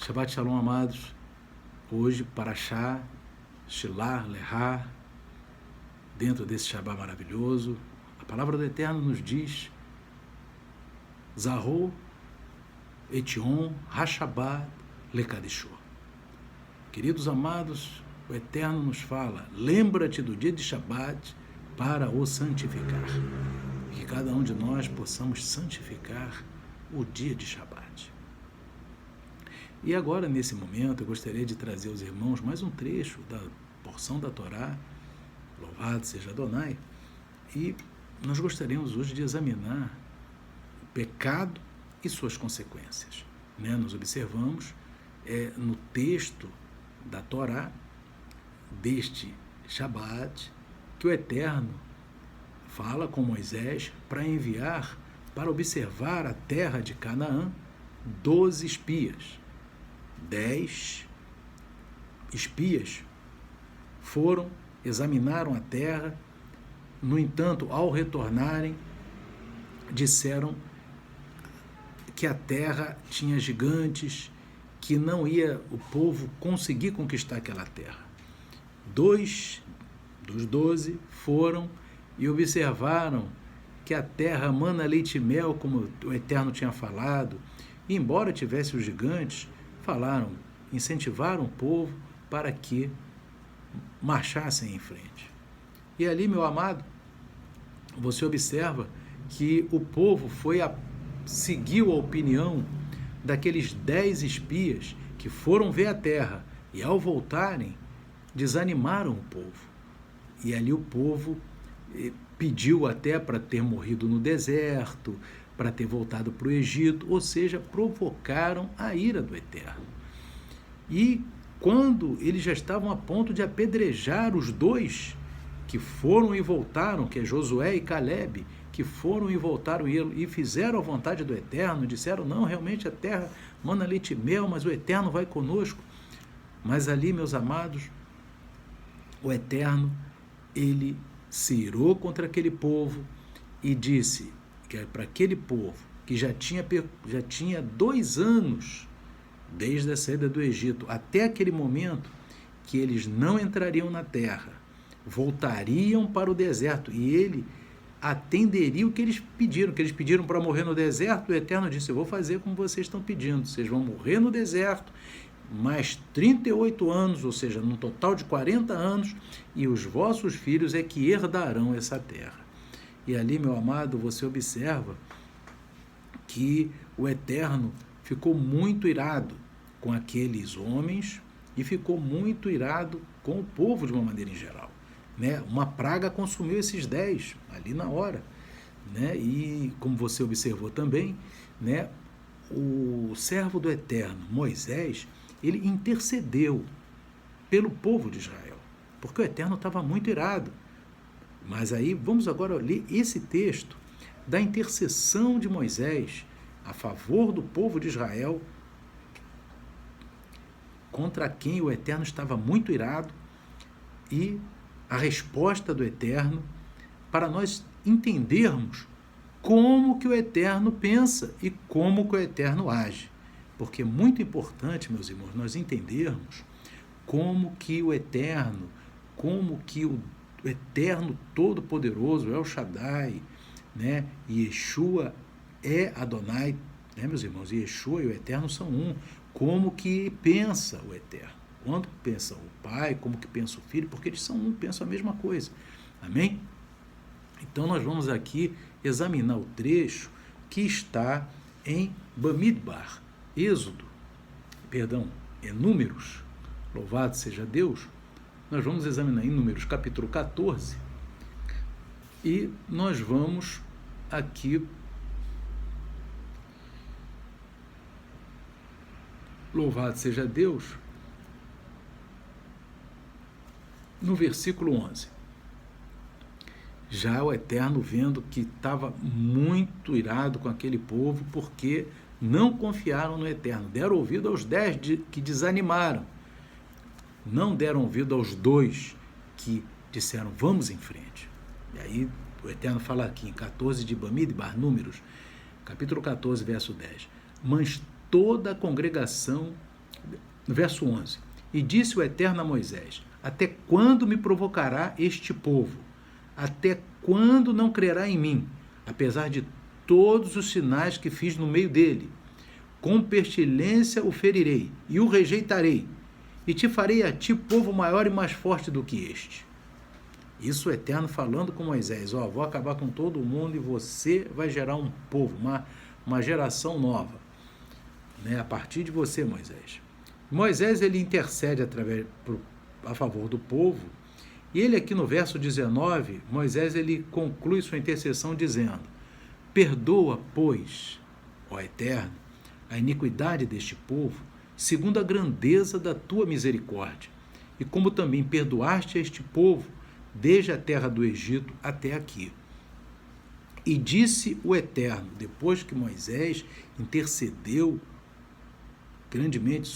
Shabbat Shalom, amados. Hoje, Parashá, Shilar, Lehá, dentro desse Shabbat maravilhoso, a palavra do Eterno nos diz: Zahou, Etion, Hashabat, Lekadishô. Queridos amados, o Eterno nos fala: lembra-te do dia de Shabbat para o santificar. Que cada um de nós possamos santificar o dia de Shabbat. E agora, nesse momento, eu gostaria de trazer aos irmãos mais um trecho da porção da Torá, louvado seja Adonai, e nós gostaríamos hoje de examinar o pecado e suas consequências. Nós observamos no texto da Torá, deste Shabbat, que o Eterno fala com Moisés para enviar para observar a terra de Canaã 12 espias. 10 espias foram, examinaram a terra, no entanto, ao retornarem, disseram que a terra tinha gigantes, que não ia o povo conseguir conquistar aquela terra. 2 dos 12 foram e observaram que a terra mana leite e mel, como o Eterno tinha falado, e embora tivesse os gigantes, falaram, incentivaram o povo para que marchassem em frente. E ali, meu amado, você observa que o povo seguiu a opinião daqueles 10 espias que foram ver a terra e, ao voltarem, desanimaram o povo. E ali o povo pediu até para ter morrido no deserto, para ter voltado para o Egito, ou seja, provocaram a ira do Eterno. E quando eles já estavam a ponto de apedrejar os 2 que foram e voltaram, que é Josué e Caleb, que foram e voltaram e fizeram a vontade do Eterno, disseram, não, realmente a terra mana leite e mel, mas o Eterno vai conosco. Mas ali, meus amados, o Eterno, ele se irou contra aquele povo e disse que para aquele povo que já tinha 2 anos desde a saída do Egito até aquele momento, que eles não entrariam na terra, voltariam para o deserto e ele atenderia o que eles pediram para morrer no deserto. O Eterno disse, eu vou fazer como vocês estão pedindo, vocês vão morrer no deserto mais 38 anos, ou seja, num total de 40 anos, e os vossos filhos é que herdarão essa terra. E ali, meu amado, você observa que o Eterno ficou muito irado com aqueles homens e ficou muito irado com o povo de uma maneira em geral. Uma praga consumiu esses 10 ali na hora. E como você observou também, o servo do Eterno, Moisés, ele intercedeu pelo povo de Israel, porque o Eterno estava muito irado. Mas aí, vamos agora ler esse texto da intercessão de Moisés a favor do povo de Israel, contra quem o Eterno estava muito irado, e a resposta do Eterno, para nós entendermos como que o Eterno pensa e como que o Eterno age. Porque é muito importante, meus irmãos, nós entendermos como que o Eterno, como que o Eterno Todo-Poderoso, El Shaddai, e Yeshua é Adonai, meus irmãos, Yeshua e o Eterno são um. Como que pensa o Eterno? Quando pensa o Pai, como que pensa o Filho, porque eles são um, pensam a mesma coisa. Amém? Então nós vamos aqui examinar o trecho que está em Bamidbar, Números, louvado seja Deus. Nós vamos examinar em Números capítulo 14 e nós vamos aqui, louvado seja Deus, no versículo 11. Já o Eterno vendo que estava muito irado com aquele povo, porque não confiaram no Eterno, deram ouvido aos 10 que desanimaram, não deram ouvido aos 2 que disseram, vamos em frente. E aí o Eterno fala aqui em 14 de Bamidbar, Números, capítulo 14, verso 10. Mas toda a congregação No verso 11: E disse o Eterno a Moisés: Até quando me provocará este povo? Até quando não crerá em mim, apesar de todos os sinais que fiz no meio dele? Com pestilência o ferirei e o rejeitarei, e te farei a ti povo maior e mais forte do que este. Isso o Eterno falando com Moisés: vou acabar com todo mundo e você vai gerar um povo, uma geração nova, né, a partir de você, Moisés. Moisés, ele intercede a favor do povo, e ele aqui no verso 19, Moisés, ele conclui sua intercessão dizendo: Perdoa, pois, ó Eterno, a iniquidade deste povo, segundo a grandeza da tua misericórdia, e como também perdoaste a este povo, desde a terra do Egito até aqui. E disse o Eterno, depois que Moisés intercedeu grandemente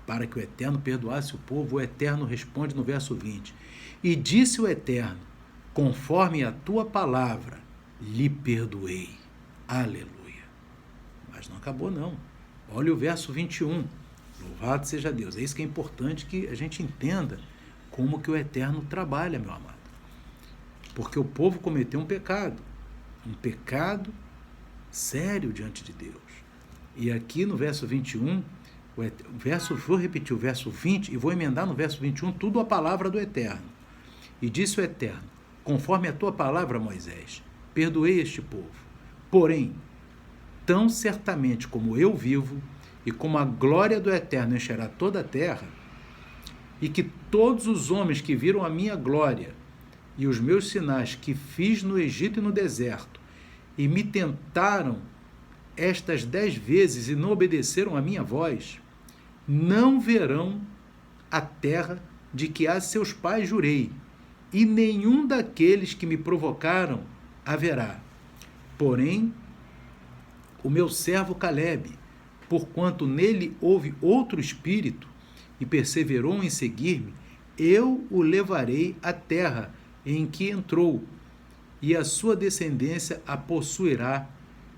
para que o Eterno perdoasse o povo, o Eterno responde no verso 20: E disse o Eterno: Conforme a tua palavra, lhe perdoei. Aleluia. Mas não acabou não. Olha o verso 21. Louvado seja Deus. É isso que é importante que a gente entenda como que o Eterno trabalha, meu amado. Porque o povo cometeu um pecado sério diante de Deus. E aqui no verso 21, vou repetir o verso 20 e vou emendar no verso 21 tudo a palavra do Eterno. E disse o Eterno: Conforme a tua palavra, Moisés, perdoei este povo. Porém, tão certamente como eu vivo, e como a glória do Eterno encherá toda a terra, e que todos os homens que viram a minha glória e os meus sinais que fiz no Egito e no deserto, e me tentaram estas 10 vezes e não obedeceram a minha voz, não verão a terra de que a seus pais jurei, e nenhum daqueles que me provocaram haverá. Porém, o meu servo Calebe, porquanto nele houve outro espírito, e perseverou em seguir-me, eu o levarei à terra em que entrou, e a sua descendência a possuirá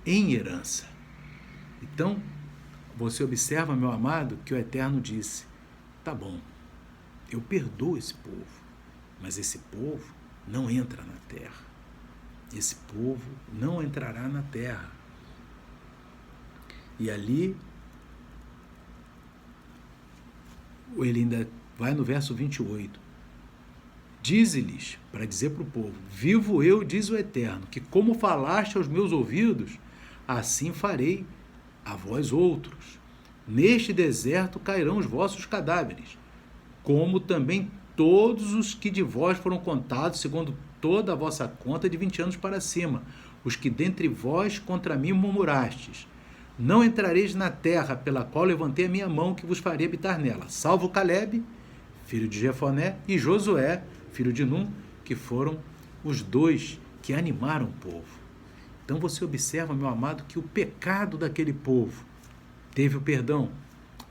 em herança. Então, você observa, meu amado, que o Eterno disse: tá bom, eu perdoo esse povo, mas esse povo não entra na terra. Esse povo não entrará na terra. E ali, ele ainda vai no verso 28. Dize-lhes, para dizer para o povo: Vivo eu, diz o Eterno, que como falaste aos meus ouvidos, assim farei a vós outros. Neste deserto cairão os vossos cadáveres, como também todos os que de vós foram contados, segundo toda a vossa conta, de 20 anos para cima, os que dentre vós contra mim murmurastes. Não entrareis na terra pela qual levantei a minha mão, que vos farei habitar nela, salvo Calebe, filho de Jefoné, e Josué, filho de Num, que foram os dois que animaram o povo. Então você observa, meu amado, que o pecado daquele povo teve o perdão,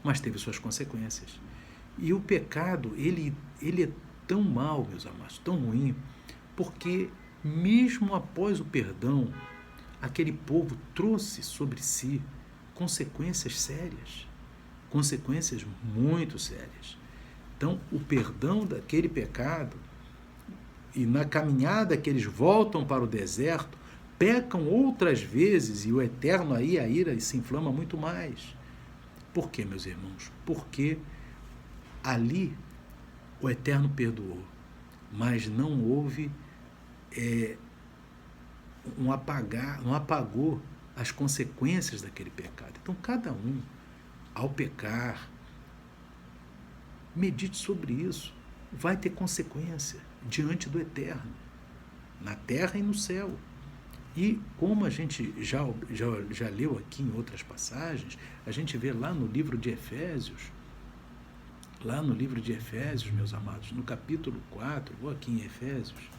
mas teve suas consequências. E o pecado, ele é tão mau, meus amados, tão ruim, porque mesmo após o perdão, aquele povo trouxe sobre si consequências sérias, consequências muito sérias. Então, o perdão daquele pecado, e na caminhada que eles voltam para o deserto, pecam outras vezes, e o Eterno aí, a ira se inflama muito mais. Por quê, meus irmãos? Porque ali o Eterno perdoou, mas não houve não apagou as consequências daquele pecado. Então, cada um, ao pecar, medite sobre isso, vai ter consequência diante do Eterno, na terra e no céu. E como a gente já leu aqui em outras passagens, a gente vê lá no livro de Efésios, meus amados, no capítulo 4, vou aqui em Efésios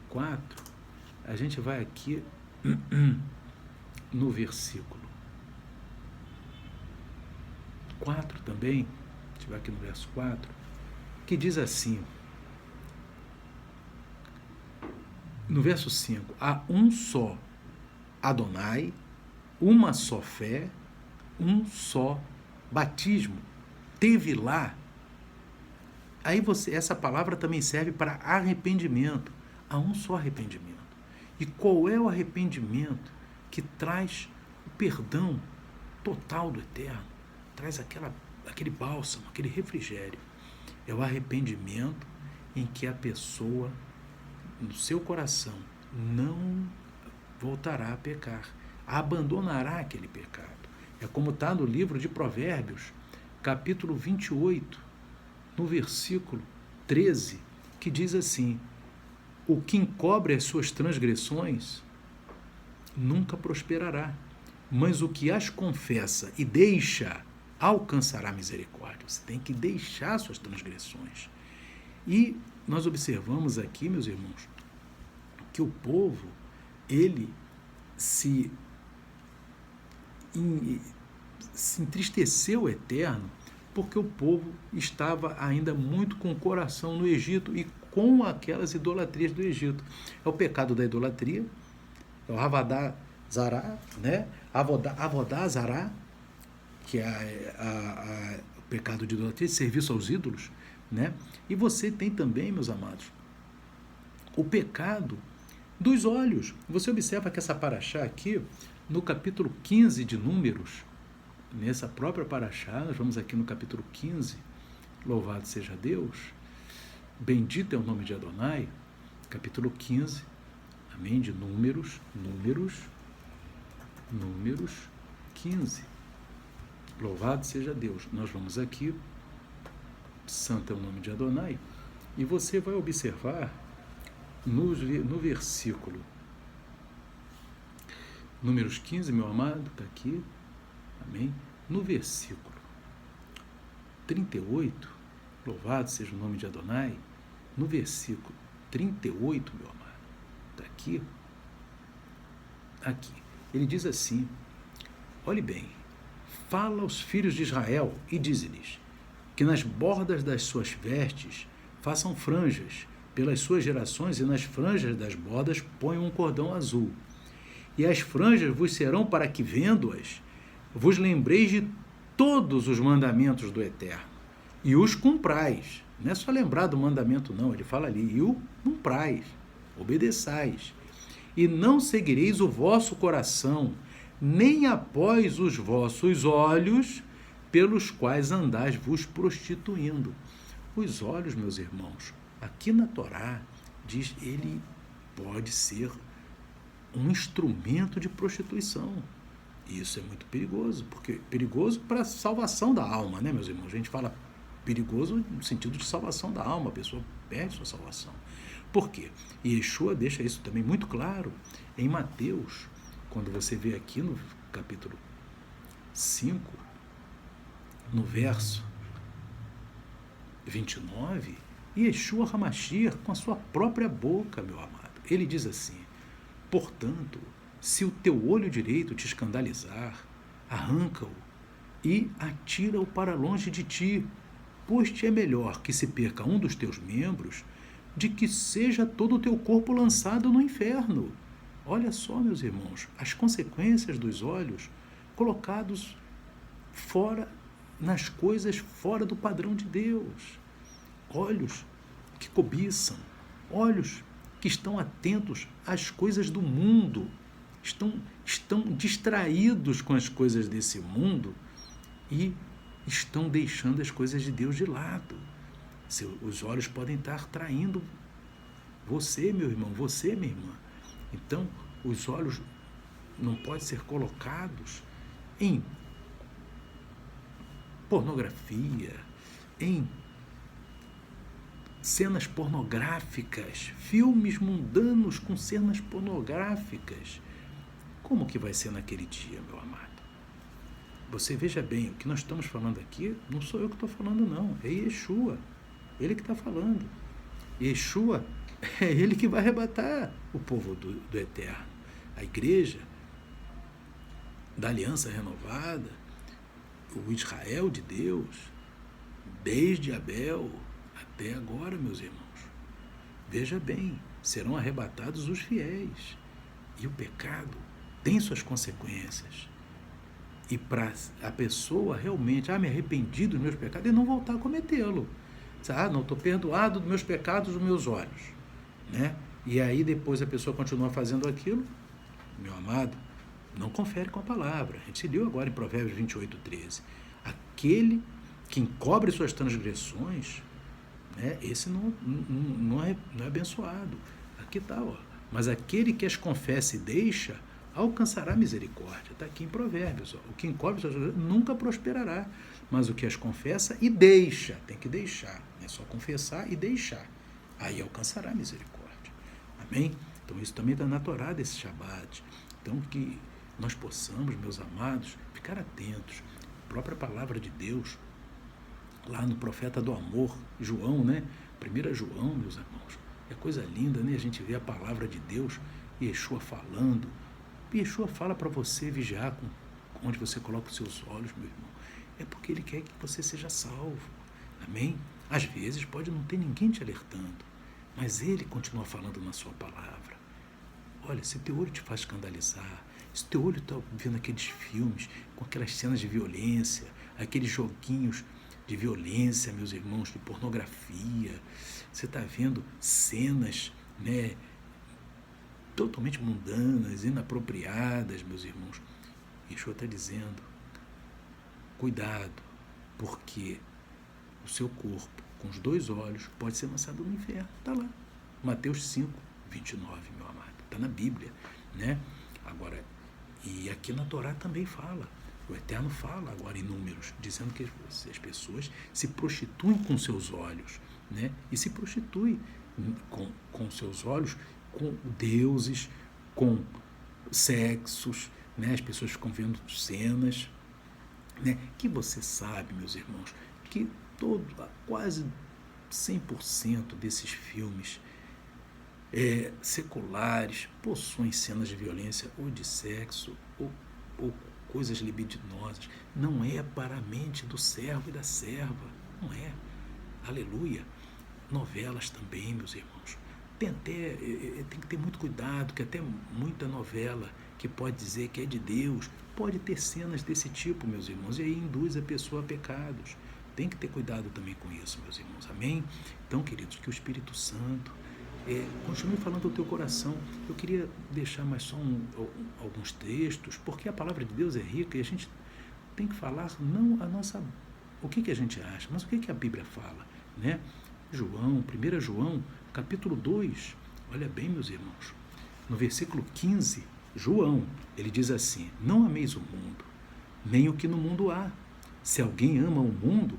4, a gente vai aqui no versículo 4 também, a gente vai aqui no verso 4, que diz assim, no verso 5, há um só Adonai, uma só fé, um só batismo, teve lá. Aí essa palavra também serve para arrependimento. Há um só arrependimento. E qual é o arrependimento que traz o perdão total do Eterno? Traz aquele bálsamo, aquele refrigério. É o arrependimento em que a pessoa, no seu coração, não voltará a pecar, abandonará aquele pecado. É como está no livro de Provérbios, capítulo 28, no versículo 13, que diz assim: o que encobre as suas transgressões nunca prosperará, mas o que as confessa e deixa alcançará misericórdia. Você tem que deixar suas transgressões. E nós observamos aqui, meus irmãos, que o povo, ele se entristeceu eterno, porque o povo estava ainda muito com o coração no Egito e com aquelas idolatrias do Egito. É o pecado da idolatria, é o Havadá Zará, né? Avodá Zará, que é o pecado de idolatria, de serviço aos ídolos, né? E você tem também, meus amados, o pecado dos olhos. Você observa que essa paraxá aqui, no capítulo 15 de Números, nessa própria paraxá, nós vamos aqui no capítulo 15, louvado seja Deus, bendito é o nome de Adonai, capítulo 15, amém, de Números 15, louvado seja Deus. Nós vamos aqui, santo é o nome de Adonai, e você vai observar no versículo Números 15, meu amado, está aqui, amém? No versículo 38, louvado seja o nome de Adonai, no versículo 38, meu amado, está aqui, ele diz assim, olhe bem, fala aos filhos de Israel e dize-lhes que nas bordas das suas vestes façam franjas pelas suas gerações e nas franjas das bordas ponham um cordão azul. E as franjas vos serão para que, vendo-as, vos lembreis de todos os mandamentos do Eterno e os cumprais. Não é só lembrar do mandamento, não, ele fala ali, e o cumprais, obedeçais. E não seguireis o vosso coração, nem após os vossos olhos, pelos quais andais vos prostituindo. Os olhos, meus irmãos, aqui na Torá, diz, ele pode ser um instrumento de prostituição. E isso é muito perigoso, porque perigoso para a salvação da alma, né, meus irmãos? A gente fala perigoso no sentido de salvação da alma, a pessoa perde sua salvação. Por quê? E Yeshua deixa isso também muito claro em Mateus, quando você vê aqui no capítulo 5, no verso 29, Yeshua HaMashiach, com a sua própria boca, meu amado, ele diz assim: portanto, se o teu olho direito te escandalizar, arranca-o e atira-o para longe de ti, pois te é melhor que se perca um dos teus membros, de que seja todo o teu corpo lançado no inferno. Olha só, meus irmãos, as consequências dos olhos colocados fora, nas coisas fora do padrão de Deus. Olhos que cobiçam, olhos que estão atentos às coisas do mundo, estão distraídos com as coisas desse mundo e estão deixando as coisas de Deus de lado. Os olhos podem estar traindo você, meu irmão, você, minha irmã. Então, os olhos não podem ser colocados em pornografia, em cenas pornográficas, filmes mundanos com cenas pornográficas. Como que vai ser naquele dia, meu amado? Você veja bem, o que nós estamos falando aqui, não sou eu que estou falando, não. É Yeshua, ele que está falando. Yeshua é ele que vai arrebatar o povo do Eterno. A igreja da aliança renovada, o Israel de Deus, desde Abel até agora, meus irmãos. Veja bem, serão arrebatados os fiéis. E o pecado tem suas consequências. E para a pessoa realmente, me arrependi dos meus pecados, e não voltar a cometê-lo. Não, estou perdoado dos meus pecados, dos meus olhos. Né? E aí depois a pessoa continua fazendo aquilo, meu amado, não confere com a palavra. A gente se leu agora em Provérbios 28:13. Aquele que encobre suas transgressões, né, esse não é abençoado. Aqui está, ó. Mas aquele que as confessa e deixa, alcançará misericórdia. Está aqui em Provérbios. Ó. O que encobre suas transgressões nunca prosperará. Mas o que as confessa e deixa, tem que deixar. Não é só confessar e deixar. Aí alcançará misericórdia. Amém? Então isso também está na Torá desse Shabat. Então que nós possamos, meus amados, ficar atentos. A própria palavra de Deus, lá no profeta do amor, João, né? 1 João, meus irmãos. É coisa linda, né? A gente vê a palavra de Deus, Yeshua falando. Yeshua fala para você vigiar com onde você coloca os seus olhos, meu irmão. É porque Ele quer que você seja salvo. Amém? Às vezes pode não ter ninguém te alertando, mas Ele continua falando na sua palavra. Olha, se teu olho te faz escandalizar, se teu olho está vendo aqueles filmes com aquelas cenas de violência, aqueles joguinhos de violência, meus irmãos, de pornografia, você está vendo cenas, né, totalmente mundanas, inapropriadas, meus irmãos. Yeshua está dizendo, cuidado, porque o seu corpo, com os 2 olhos, pode ser lançado no inferno. Está lá, Mateus 5:29, meu amado. Está na Bíblia, né? Agora, e aqui na Torá também fala. O Eterno fala agora em Números, dizendo que as pessoas se prostituem com seus olhos, né? E se prostituem com seus olhos com deuses, com sexos, né? As pessoas ficam vendo cenas, né? Que você sabe, meus irmãos, que quase 100% desses filmes seculares possuem cenas de violência ou de sexo ou coisas libidinosas. Não é para a mente do servo e da serva, não é. Aleluia. Novelas também, meus irmãos. Tem que ter muito cuidado, que até muita novela que pode dizer que é de Deus, pode ter cenas desse tipo, meus irmãos, e aí induz a pessoa a pecados. Tem que ter cuidado também com isso, meus irmãos. Amém? Então, queridos, que o Espírito Santo continue falando ao teu coração. Eu queria deixar mais só alguns textos, porque a palavra de Deus é rica e a gente tem que falar não o que a gente acha, mas o que a Bíblia fala, né? 1 João, capítulo 2, olha bem, meus irmãos, no versículo 15, João, ele diz assim, não ameis o mundo, nem o que no mundo há. Se alguém ama o mundo,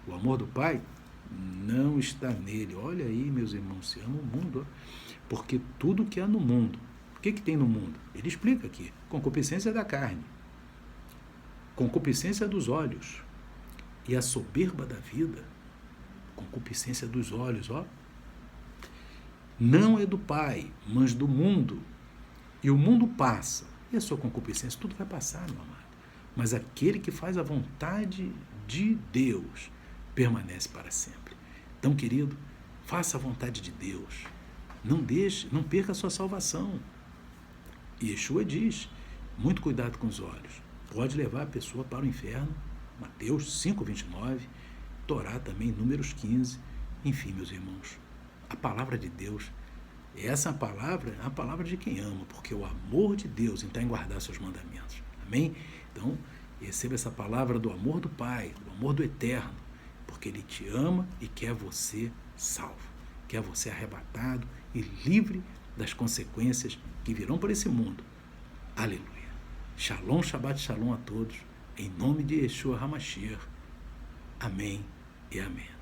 o amor do Pai não está nele. Olha aí, meus irmãos, se ama o mundo, porque tudo que há no mundo, o que tem no mundo? Ele explica aqui, concupiscência da carne, concupiscência dos olhos e a soberba da vida, concupiscência dos olhos, não é do Pai, mas do mundo, e o mundo passa, e a sua concupiscência, tudo vai passar, meu amado, mas aquele que faz a vontade de Deus permanece para sempre. Então, querido, faça a vontade de Deus. Não perca a sua salvação. E Yeshua diz, muito cuidado com os olhos. Pode levar a pessoa para o inferno. Mateus 5:29, Torá também, Números 15. Enfim, meus irmãos, a palavra de Deus, essa palavra é a palavra de quem ama, porque o amor de Deus está em guardar seus mandamentos. Amém? Então, receba essa palavra do amor do Pai, do amor do Eterno, porque Ele te ama e quer você salvo, quer você arrebatado e livre das consequências que virão para esse mundo. Aleluia. Shalom, Shabbat Shalom a todos, em nome de Yeshua HaMashiach. Amém e amém.